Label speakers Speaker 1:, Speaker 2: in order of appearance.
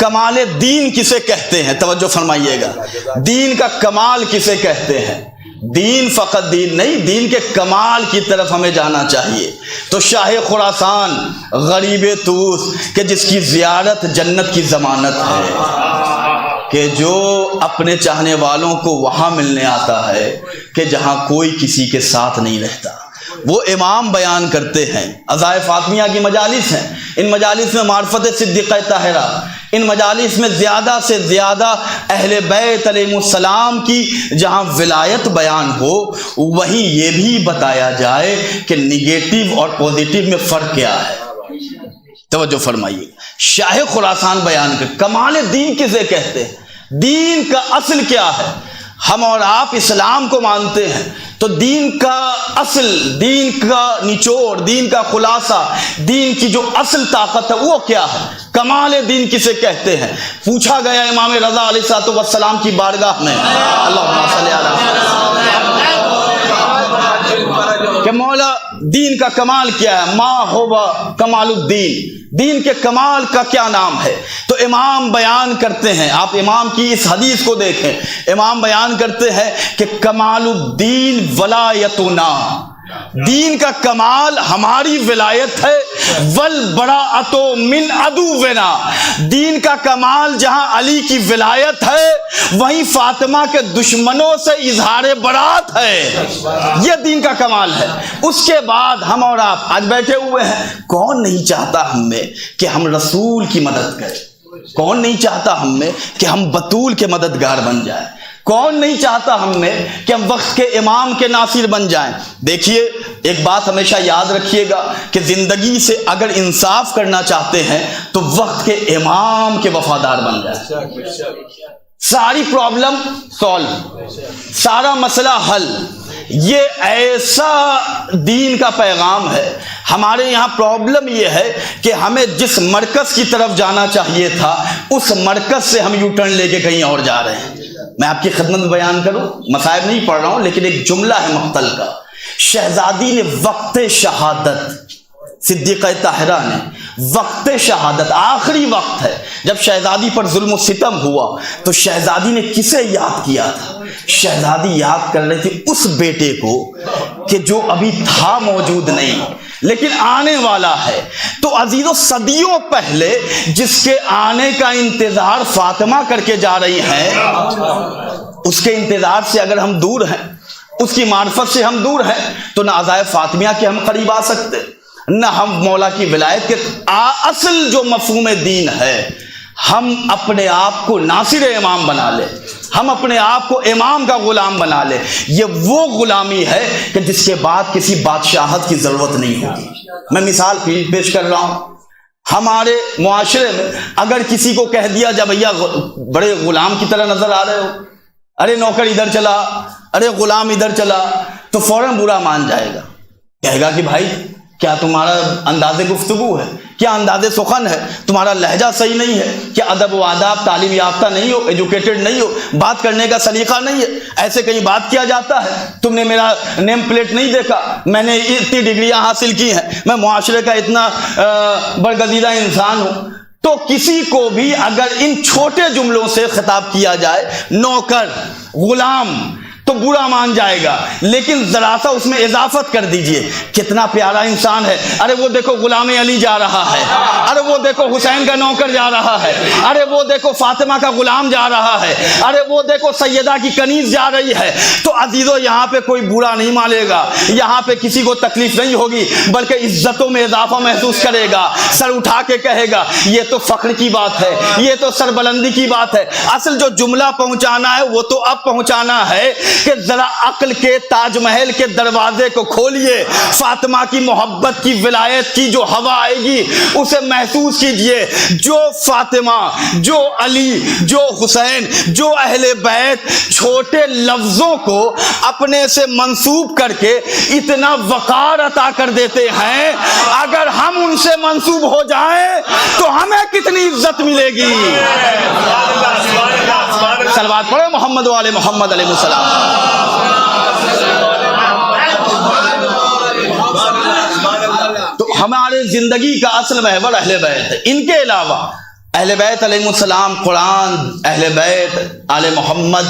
Speaker 1: کمال دین کسے کہتے ہیں؟ توجہ فرمائیے گا، دین کا کمال کسے کہتے ہیں؟ دین فقط دین نہیں، دین کے کمال کی طرف ہمیں جانا چاہیے۔ تو شاہ خراسان غریب طوس کہ جس کی زیارت جنت کی ضمانت ہے، کہ جو اپنے چاہنے والوں کو وہاں ملنے آتا ہے کہ جہاں کوئی کسی کے ساتھ نہیں رہتا۔ وہ امام بیان کرتے ہیں، عزائے فاطمیہ کی مجالس ہیں، ان مجالس میں معرفت صدیقہ طاہرہ، ان مجالس میں زیادہ سے زیادہ اہل بیت علیہ السلام کی جہاں ولایت بیان ہو، وہیں یہ بھی بتایا جائے کہ نگیٹو اور پوزیٹیو میں فرق کیا ہے۔ توجہ فرمائیے، شاہ خراسان بیان کر کمال دین کسے کہتے ہیں، دین کا اصل کیا ہے۔ ہم اور آپ اسلام کو مانتے ہیں تو دین کا اصل، دین کا نچوڑ، دین کا خلاصہ، دین کی جو اصل طاقت ہے وہ کیا ہے؟ کمال دین کسے کہتے ہیں؟ پوچھا گیا امام رضا علیہ السلام کی بارگاہ میں، اللہم صلی علی کہ مولا دین کا کمال کیا ہے؟ ما ہوا کمال الدین، دین کے کمال کا کیا نام ہے؟ تو امام بیان کرتے ہیں، آپ امام کی اس حدیث کو دیکھیں، امام بیان کرتے ہیں کہ کمال الدین ولایتنا، دین کا کمال ہماری ولایت ہے، والبراءۃ من عدونا، دین کا کمال جہاں علی کی ولایت ہے وہیں فاطمہ کے دشمنوں سے اظہار برات ہے، یہ دین کا کمال ہے۔ اس کے بعد ہم اور آپ آج بیٹھے ہوئے ہیں، کون نہیں چاہتا ہم میں کہ ہم رسول کی مدد کریں؟ کون نہیں چاہتا ہم میں کہ ہم بطول کے مددگار بن جائیں؟ کون نہیں چاہتا ہم میں کہ ہم وقت کے امام کے ناصر بن جائیں؟ دیکھیے ایک بات ہمیشہ یاد رکھیے گا کہ زندگی سے اگر انصاف کرنا چاہتے ہیں تو وقت کے امام کے وفادار بن جائیں، ساری پرابلم سالو، سارا مسئلہ حل۔ یہ ایسا دین کا پیغام ہے۔ ہمارے یہاں پرابلم یہ ہے کہ ہمیں جس مرکز کی طرف جانا چاہیے تھا اس مرکز سے ہم یو ٹرن لے کے کہیں اور جا رہے ہیں۔ میں آپ کی خدمت میں بیان کروں، مصائب نہیں پڑھ رہا ہوں لیکن ایک جملہ ہے مقتل کا۔ شہزادی نے وقت شہادت، صدیقہ طاہرہ نے وقت شہادت، آخری وقت ہے جب شہزادی پر ظلم و ستم ہوا تو شہزادی نے کسے یاد کیا تھا؟ شہزادی یاد کر رہی تھی اس بیٹے کو کہ جو ابھی تھا موجود نہیں لیکن آنے والا ہے۔ تو عزیزو صدیوں پہلے جس کے آنے کا انتظار فاطمہ کر کے جا رہی ہیں، اس کے انتظار سے اگر ہم دور ہیں، اس کی معرفت سے ہم دور ہیں، تو نہ عزائے فاطمیہ کے ہم قریب آ سکتے، نہ ہم مولا کی ولایت کے اصل جو مفہوم دین ہے۔ ہم اپنے آپ کو ناصر امام بنا لے، ہم اپنے آپ کو امام کا غلام بنا لے، یہ وہ غلامی ہے کہ جس کے بعد کسی بادشاہت کی ضرورت نہیں ہوگی۔ میں مثال پیش کر رہا ہوں، ہمارے معاشرے میں اگر کسی کو کہہ دیا جا بھیا بڑے غلام کی طرح نظر آ رہے ہو، ارے نوکر ادھر چلا، ارے غلام ادھر چلا، تو فوراً برا مان جائے گا، کہے گا کہ بھائی کیا تمہارا انداز گفتگو ہے، کیا انداز سخن ہے، تمہارا لہجہ صحیح نہیں ہے، کیا ادب و آداب، تعلیم یافتہ نہیں ہو، ایجوکیٹڈ نہیں ہو، بات کرنے کا سلیقہ نہیں ہے، ایسے کہیں بات کیا جاتا ہے، تم نے میرا نیم پلیٹ نہیں دیکھا، میں نے اتنی ڈگریاں حاصل کی ہیں، میں معاشرے کا اتنا برگزیدہ انسان ہوں۔ تو کسی کو بھی اگر ان چھوٹے جملوں سے خطاب کیا جائے، نوکر، غلام، تو برا مان جائے گا، لیکن ذرا سا اس میں اضافت کر دیجئے، کتنا پیارا انسان ہے، ارے وہ دیکھو غلام علی جا رہا ہے، ارے وہ دیکھو حسین کا نوکر جا رہا ہے، ارے وہ دیکھو فاطمہ کا غلام جا رہا ہے، ارے وہ دیکھو سیدہ کی کنیز جا رہی ہے، تو عزیزو یہاں پہ کوئی برا نہیں مانے گا، یہاں پہ کسی کو تکلیف نہیں ہوگی، بلکہ عزتوں میں اضافہ محسوس کرے گا، سر اٹھا کے کہے گا یہ تو فخر کی بات ہے، یہ تو سربلندی کی بات ہے۔ اصل جو جملہ پہنچانا ہے وہ تو اب پہنچانا ہے کہ ذرا عقل کے تاج محل کے دروازے کو کھولیے، فاطمہ کی محبت کی ولایت کی جو ہوا آئے گی اسے محسوس کیجئے۔ جو فاطمہ، جو علی، جو حسین، جو اہل بیت چھوٹے لفظوں کو اپنے سے منسوب کر کے اتنا وقار عطا کر دیتے ہیں، اگر ہم ان سے منسوب ہو جائیں تو ہمیں کتنی عزت ملے گی۔ صلوات پڑھو محمد و آل محمد علیہ السلام۔ تو ہمارے زندگی کا اصل محور اہل بیت ہے۔ ان کے علاوہ اہل بیت علیہ السلام قرآن، اہل بیت آل محمد